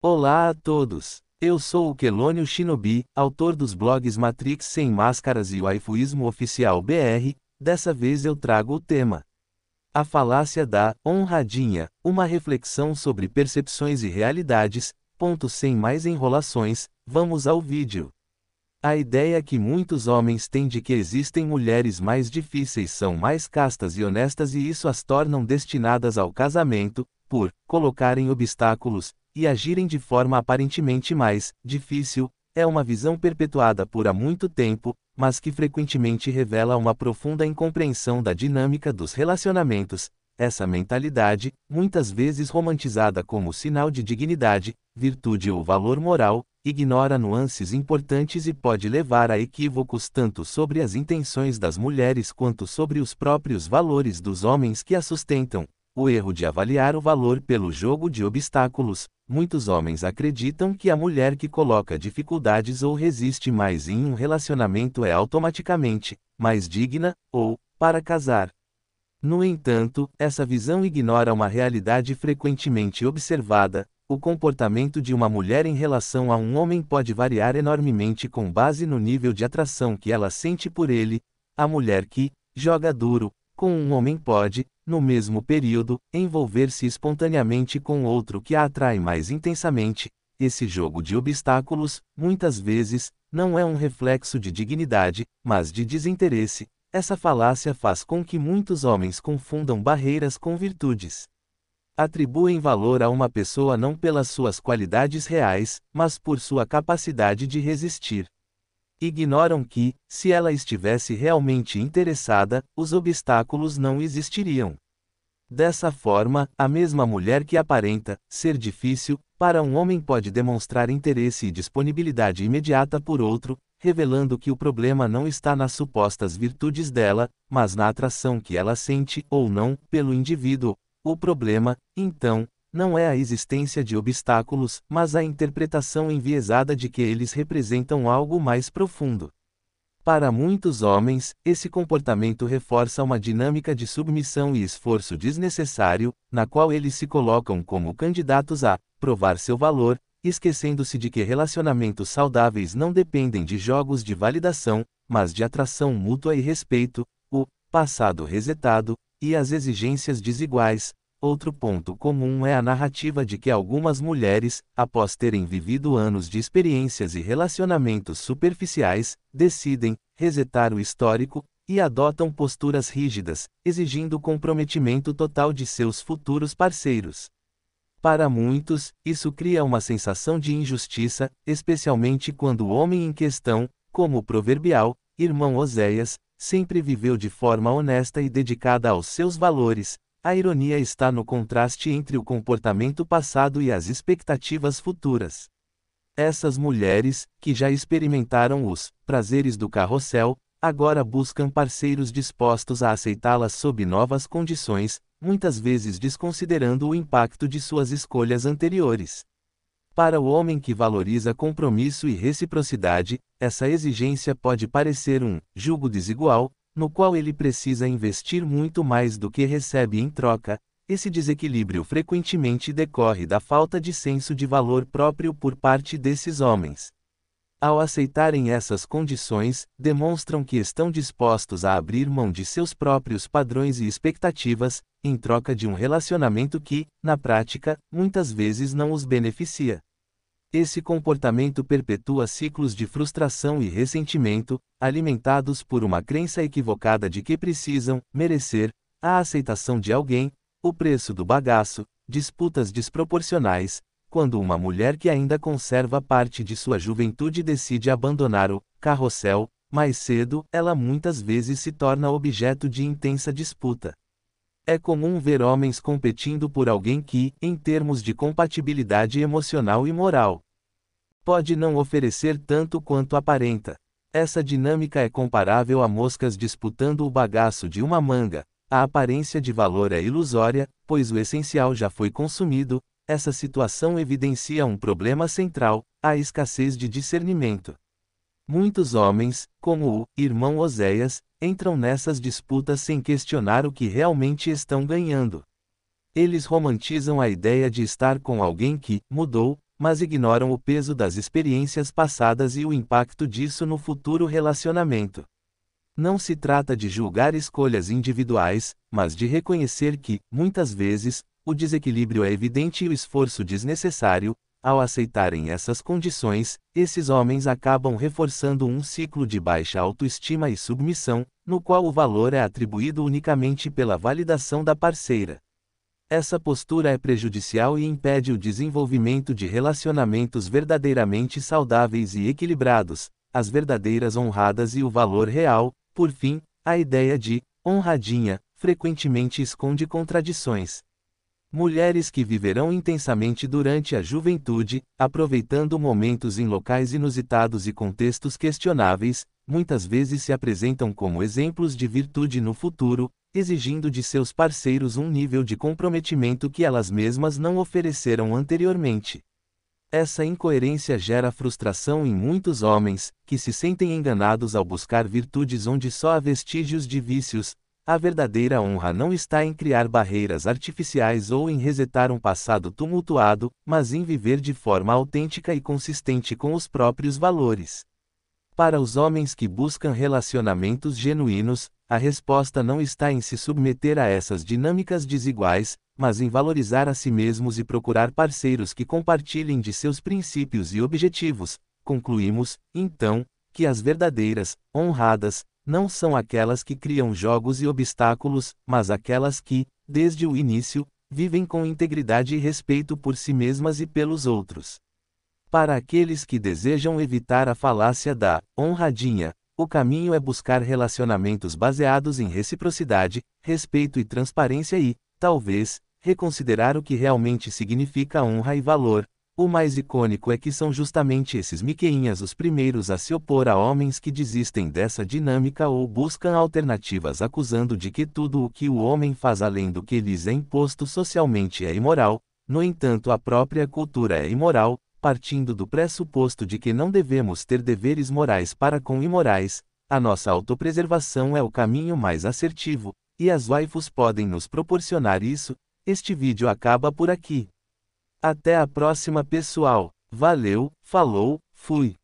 Olá a todos! Eu sou o Quelônio Shinobi, autor dos blogs Matrix Sem Máscaras e o Waifuísmo Oficial BR. Dessa vez eu trago o tema: a falácia da honradinha, uma reflexão sobre percepções e realidades. Sem mais enrolações, vamos ao vídeo. A ideia que muitos homens têm de que existem mulheres mais difíceis são mais castas e honestas e isso as tornam destinadas ao casamento, por colocarem obstáculos e agirem de forma aparentemente mais difícil, é uma visão perpetuada por há muito tempo, mas que frequentemente revela uma profunda incompreensão da dinâmica dos relacionamentos. Essa mentalidade, muitas vezes romantizada como sinal de dignidade, virtude ou valor moral, ignora nuances importantes e pode levar a equívocos tanto sobre as intenções das mulheres quanto sobre os próprios valores dos homens que a sustentam. O erro de avaliar o valor pelo jogo de obstáculos. Muitos homens acreditam que a mulher que coloca dificuldades ou resiste mais em um relacionamento é automaticamente mais digna, ou, para casar. No entanto, essa visão ignora uma realidade frequentemente observada: o comportamento de uma mulher em relação a um homem pode variar enormemente com base no nível de atração que ela sente por ele. A mulher que joga duro com um homem pode, no mesmo período, envolver-se espontaneamente com outro que a atrai mais intensamente. Esse jogo de obstáculos, muitas vezes, não é um reflexo de dignidade, mas de desinteresse. Essa falácia faz com que muitos homens confundam barreiras com virtudes. Atribuem valor a uma pessoa não pelas suas qualidades reais, mas por sua capacidade de resistir. Ignoram que, se ela estivesse realmente interessada, os obstáculos não existiriam. Dessa forma, a mesma mulher que aparenta ser difícil para um homem pode demonstrar interesse e disponibilidade imediata por outro, revelando que o problema não está nas supostas virtudes dela, mas na atração que ela sente, ou não, pelo indivíduo. O problema, então, não é a existência de obstáculos, mas a interpretação enviesada de que eles representam algo mais profundo. Para muitos homens, esse comportamento reforça uma dinâmica de submissão e esforço desnecessário, na qual eles se colocam como candidatos a provar seu valor, esquecendo-se de que relacionamentos saudáveis não dependem de jogos de validação, mas de atração mútua e respeito, o passado resetado, e as exigências desiguais. Outro ponto comum é a narrativa de que algumas mulheres, após terem vivido anos de experiências e relacionamentos superficiais, decidem resetar o histórico e adotam posturas rígidas, exigindo comprometimento total de seus futuros parceiros. Para muitos, isso cria uma sensação de injustiça, especialmente quando o homem em questão, como o proverbial irmão Oséias, sempre viveu de forma honesta e dedicada aos seus valores. A ironia está no contraste entre o comportamento passado e as expectativas futuras. Essas mulheres, que já experimentaram os prazeres do carrossel, agora buscam parceiros dispostos a aceitá-las sob novas condições, muitas vezes desconsiderando o impacto de suas escolhas anteriores. Para o homem que valoriza compromisso e reciprocidade, essa exigência pode parecer um jugo desigual, no qual ele precisa investir muito mais do que recebe em troca. Esse desequilíbrio frequentemente decorre da falta de senso de valor próprio por parte desses homens. Ao aceitarem essas condições, demonstram que estão dispostos a abrir mão de seus próprios padrões e expectativas, em troca de um relacionamento que, na prática, muitas vezes não os beneficia. Esse comportamento perpetua ciclos de frustração e ressentimento, alimentados por uma crença equivocada de que precisam merecer a aceitação de alguém, o preço do bagaço, disputas desproporcionais. Quando uma mulher que ainda conserva parte de sua juventude decide abandonar o carrossel, mais cedo, ela muitas vezes se torna objeto de intensa disputa. É comum ver homens competindo por alguém que, em termos de compatibilidade emocional e moral, pode não oferecer tanto quanto aparenta. Essa dinâmica é comparável a moscas disputando o bagaço de uma manga. A aparência de valor é ilusória, pois o essencial já foi consumido. Essa situação evidencia um problema central: a escassez de discernimento. Muitos homens, como o irmão Oséias, entram nessas disputas sem questionar o que realmente estão ganhando. Eles romantizam a ideia de estar com alguém que mudou, mas ignoram o peso das experiências passadas e o impacto disso no futuro relacionamento. Não se trata de julgar escolhas individuais, mas de reconhecer que, muitas vezes, o desequilíbrio é evidente e o esforço desnecessário. Ao aceitarem essas condições, esses homens acabam reforçando um ciclo de baixa autoestima e submissão, no qual o valor é atribuído unicamente pela validação da parceira. Essa postura é prejudicial e impede o desenvolvimento de relacionamentos verdadeiramente saudáveis e equilibrados, as verdadeiras honradas e o valor real. Por fim, a ideia de honradinha frequentemente esconde contradições. Mulheres que viverão intensamente durante a juventude, aproveitando momentos em locais inusitados e contextos questionáveis, muitas vezes se apresentam como exemplos de virtude no futuro, exigindo de seus parceiros um nível de comprometimento que elas mesmas não ofereceram anteriormente. Essa incoerência gera frustração em muitos homens, que se sentem enganados ao buscar virtudes onde só há vestígios de vícios. A verdadeira honra não está em criar barreiras artificiais ou em resetar um passado tumultuado, mas em viver de forma autêntica e consistente com os próprios valores. Para os homens que buscam relacionamentos genuínos, a resposta não está em se submeter a essas dinâmicas desiguais, mas em valorizar a si mesmos e procurar parceiros que compartilhem de seus princípios e objetivos. Concluímos, então, que as verdadeiras, honradas, não são aquelas que criam jogos e obstáculos, mas aquelas que, desde o início, vivem com integridade e respeito por si mesmas e pelos outros. Para aqueles que desejam evitar a falácia da honradinha, o caminho é buscar relacionamentos baseados em reciprocidade, respeito e transparência e, talvez, reconsiderar o que realmente significa honra e valor. O mais icônico é que são justamente esses miqueinhas os primeiros a se opor a homens que desistem dessa dinâmica ou buscam alternativas acusando de que tudo o que o homem faz além do que lhes é imposto socialmente é imoral. No entanto, a própria cultura é imoral, partindo do pressuposto de que não devemos ter deveres morais para com imorais. A nossa autopreservação é o caminho mais assertivo, e as waifus podem nos proporcionar isso. Este vídeo acaba por aqui. Até a próxima, pessoal. Valeu, falou, fui.